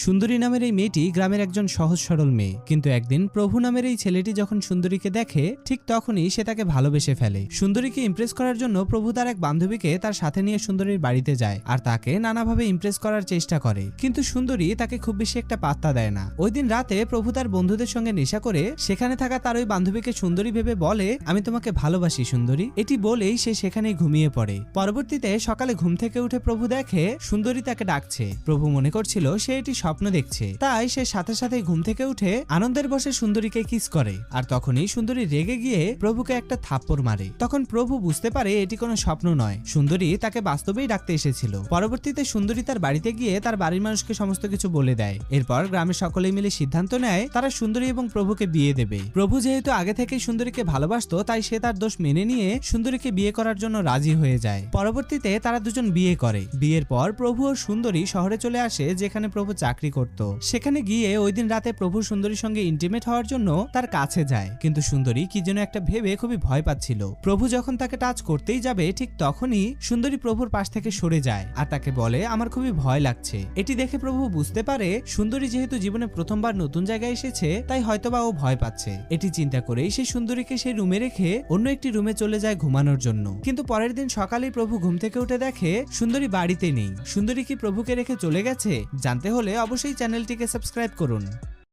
সুন্দরী নামের এই মেয়েটি গ্রামের একজন সহজ সরল মেয়ে, কিন্তু একদিন প্রভু নামের এই ছেলেটি যখন সুন্দরীকে দেখে ঠিক তখনই সে তাকে ভালোবেসে ফেলে। সুন্দরীকে ইমপ্রেস করার জন্য প্রভু তার এক বান্ধবীকে তার সাথে নিয়ে সুন্দরীর বাড়িতে যায় আর তাকে নানাভাবে ইমপ্রেস করার চেষ্টা করে, কিন্তু সুন্দরী তাকে খুব বেশি একটা পাত্তা দেয় না। ওই দিন রাতে প্রভু তার বন্ধুদের সঙ্গে নেশা করে সেখানে থাকা তার ওই বান্ধবীকে সুন্দরী ভেবে বলে, আমি তোমাকে ভালোবাসি সুন্দরী। এটি বলেই সে সেখানেই ঘুমিয়ে পড়ে। পরবর্তীতে সকালে ঘুম থেকে উঠে প্রভু দেখে সুন্দরী তাকে ডাকছে। প্রভু মনে করছিল সে এটি স্বপ্ন দেখছে, তাই সে সাথে সাথে ঘুম থেকে উঠে আনন্দের বসে সুন্দরীকে কিস করে। আর তখনই সুন্দরী রেগে গিয়ে প্রভুকে একটা থাপ্পড় মারে। তখন প্রভু বুঝতে পারে এটি কোনো স্বপ্ন নয়, সুন্দরী তাকে বাস্তবেই ডাকতে এসেছিল। পরবর্তীতে সুন্দরী তার বাড়িতে গিয়ে তার বাড়ির মানুষকে সমস্ত কিছু বলে দেয়। এরপর গ্রামের সকলেই মিলে সিদ্ধান্ত নেয় তারা সুন্দরী এবং প্রভুকে বিয়ে দেবে। প্রভু যেহেতু আগে থেকেই সুন্দরীকে ভালোবাসতো, তাই সে তার দোষ মেনে নিয়ে সুন্দরীকে বিয়ে করার জন্য রাজি হয়ে যায়। পরবর্তীতে তারা দুজন বিয়ে করে। বিয়ের পর প্রভু ও সুন্দরী শহরে চলে আসে, যেখানে প্রভু চাকরি করত। সেখানে গিয়ে ওই দিন রাতে প্রভু সুন্দরীর সঙ্গে ইন্টিমেট হওয়ার জন্য তার কাছে যায়, কিন্তু সুন্দরী কি যেন একটা ভেবে খুবই ভয় পাচ্ছিল। প্রভু যখন তাকে টাচ করতেই যাবে ঠিক তখনই সুন্দরী প্রভুর পাশ থেকে সরে যায় আর তাকে বলে, আমার খুবই ভয় লাগছে। এটি দেখে প্রভু বুঝতে পারে সুন্দরী যেহেতু জীবনে প্রথমবার নতুন জায়গায় এসেছে, তাই হয়তোবা ও ভয় পাচ্ছে। এটি চিন্তা করেই সে সুন্দরীকে সেই রুমে রেখে অন্য একটি রুমে চলে যায় ঘুমানোর জন্য। কিন্তু পরের দিন সকালেই প্রভু ঘুম থেকে উঠে দেখে সুন্দরী বাড়িতে নেই। সুন্দরী কি প্রভুকে রেখে চলে গেছে? জানতে হলে অবশ্যই চ্যানেলটিকে সাবস্ক্রাইব করুন।